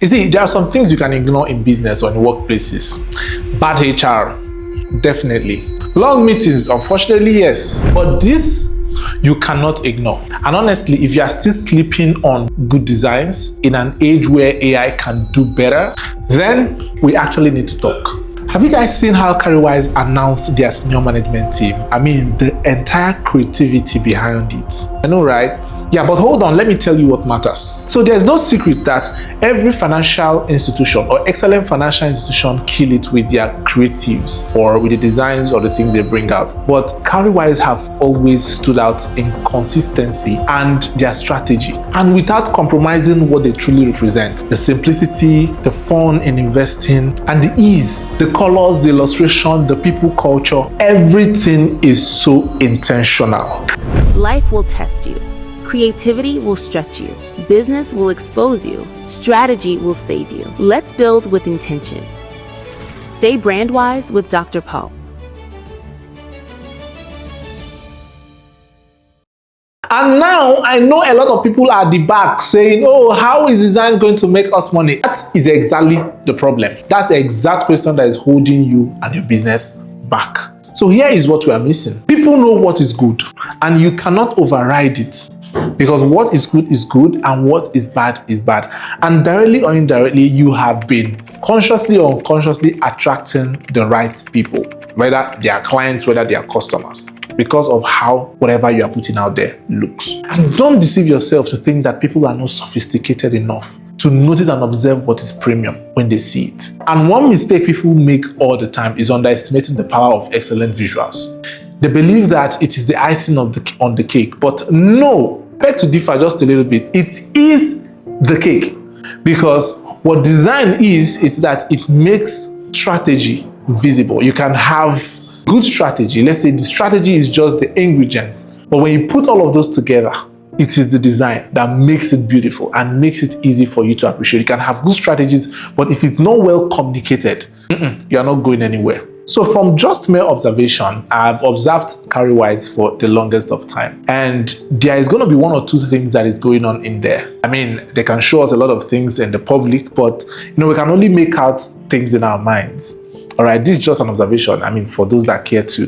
You see, there are some things you can ignore in business or in workplaces. Bad HR, definitely. Long meetings, unfortunately, yes. But this you cannot ignore. And honestly, if you are still sleeping on good designs in an age where AI can do better, then we actually need to talk. Have you guys seen how Cowrywise announced their senior management team? I mean, the entire creativity behind it. I know, right? Yeah, but hold on, let me tell you what matters. So there's no secret that every financial institution or excellent financial institution kill it with their creatives or with the designs or the things they bring out. But Cowrywise have always stood out in consistency and their strategy, and without compromising what they truly represent. The simplicity, the fun in investing, and the ease, the colors, the illustration, the people culture, everything is so intentional. Life will test you. Creativity will stretch you. Business will expose you. Strategy will save you. Let's build with intention. Stay brand-wise with Dr. Paul. And now I know a lot of people are at the back saying, oh, how is design going to make us money? That is exactly the problem. That's the exact question that is holding you and your business back. So here is what we are missing. People know what is good, and you cannot override it. Because what is good and what is bad is bad. And directly or indirectly, you have been consciously or unconsciously attracting the right people, whether they are clients, whether they are customers, because of how whatever you are putting out there looks. And don't deceive yourself to think that people are not sophisticated enough to notice and observe what is premium when they see it. And one mistake people make all the time is underestimating the power of excellent visuals. They believe that it is the icing on the cake, but no, beg to differ just a little bit. It is the cake, because what design is that it makes strategy visible. You can have good strategy. Let's say the strategy is just the ingredients, but when you put all of those together, it is the design that makes it beautiful and makes it easy for you to appreciate. You can have good strategies, but if it's not well communicated, you are not going anywhere. So from just mere observation, I've observed Cowrywise for the longest of time. And there is going to be one or two things that is going on in there. I mean, they can show us a lot of things in the public, but we can only make out things in our minds. All right, this is just an observation. I mean, for those that care to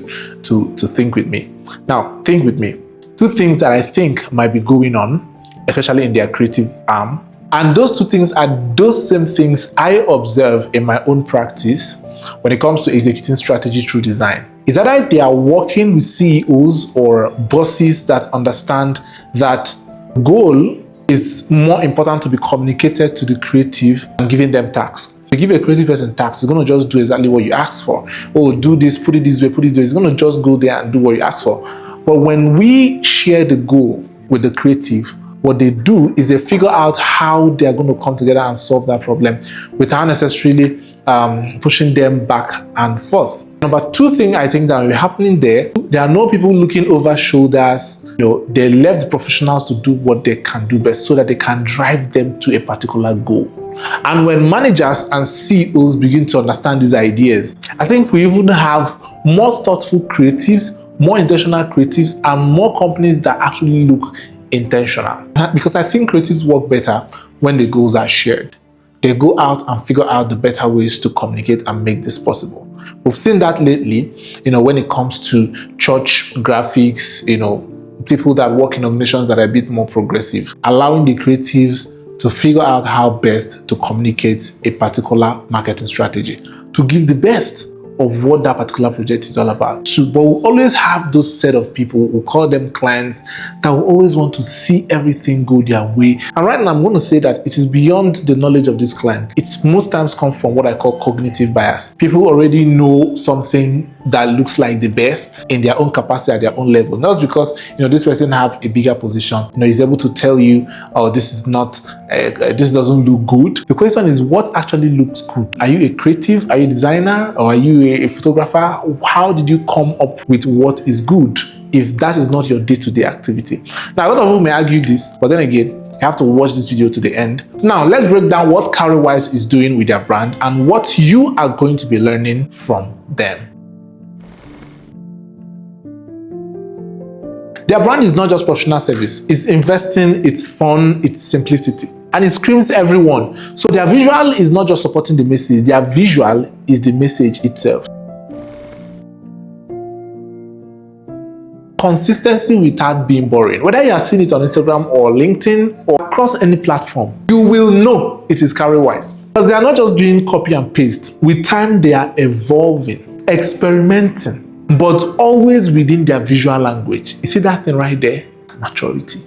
think with me. Now, think with me. Two things that I think might be going on, especially in their creative arm. And those two things are those same things I observe in my own practice when it comes to executing strategy through design. Is that they are working with CEOs or bosses that understand that goal is more important to be communicated to the creative than giving them tasks. You give a creative person tasks, it's going to just do exactly what you ask for. Oh, do this, put it this way, put it this way. It's going to just go there and do what you ask for. But when we share the goal with the creative, what they do is they figure out how they're going to come together and solve that problem without necessarily pushing them back and forth. Number two thing I think that will be happening there are no people looking over shoulders. They left professionals to do what they can do best so that they can drive them to a particular goal. And when managers and CEOs begin to understand these ideas, I think we even have more thoughtful creatives, more intentional creatives, and more companies that actually look intentional. Because I think creatives work better when the goals are shared. They go out and figure out the better ways to communicate and make this possible. We've seen that lately, when it comes to church graphics, people that work in organizations that are a bit more progressive, allowing the creatives to figure out how best to communicate a particular marketing strategy, to give the best of what that particular project is all about. But we'll always have those set of people, we'll call them clients, that will always want to see everything go their way. And right now I'm going to say that it is beyond the knowledge of this client. It's most times come from what I call cognitive bias. People already know something that looks like the best in their own capacity at their own level. Not because this person have a bigger position, is able to tell you, oh, this is not this doesn't look good. The question is, what actually looks good? Are you a creative? Are you a designer? Or are you a photographer? How did you come up with what is good if that is not your day-to-day activity? Now, a lot of people may argue this, but then again, you have to watch this video to the end. Now, let's break down what Cowrywise is doing with their brand and what you are going to be learning from them. Their brand is not just professional service. It's investing, it's fun, it's simplicity. and it screams everyone. So their visual is not just supporting the message, their visual is the message itself. Consistency without being boring. Whether you are seeing it on Instagram or LinkedIn or across any platform, you will know it is Cowrywise. Because they are not just doing copy and paste. With time, they are evolving, experimenting, but always within their visual language. You see that thing right there? It's maturity.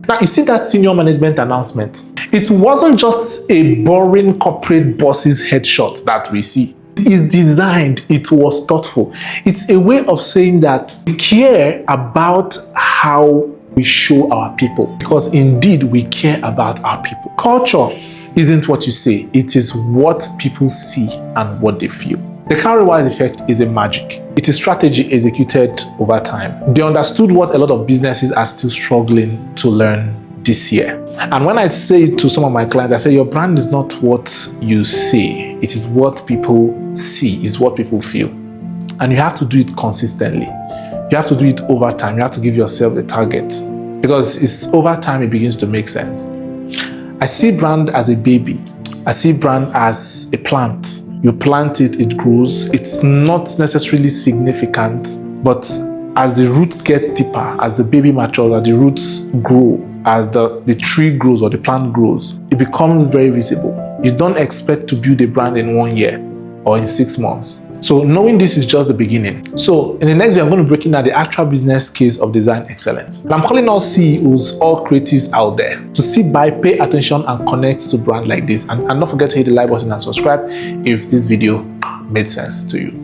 Now, you see that senior management announcement? It wasn't just a boring corporate boss's headshot that we see. It is designed, it was thoughtful. It's a way of saying that we care about how we show our people, because indeed we care about our people. Culture isn't what you say, it is what people see and what they feel. The Cowrywise effect is a magic. It is strategy executed over time. They understood what a lot of businesses are still struggling to learn this year. And when I say it to some of my clients, I say your brand is not what you say, it is what people see, is what people feel. And you have to do it consistently. You have to do it over time. You have to give yourself a target, because it's over time it begins to make sense. I see brand as a baby. I see brand as a plant. You plant it, it grows. It's not necessarily significant, but as the root gets deeper, as the baby matures, as the roots grow, as the tree grows or the plant grows, it becomes very visible. You don't expect to build a brand in 1 year or in 6 months. So knowing this is just the beginning. So in the next video, I'm going to break down the actual business case of design excellence. And I'm calling all CEOs, all creatives out there to sit by, pay attention, and connect to brand like this. And don't forget to hit the like button and subscribe if this video made sense to you.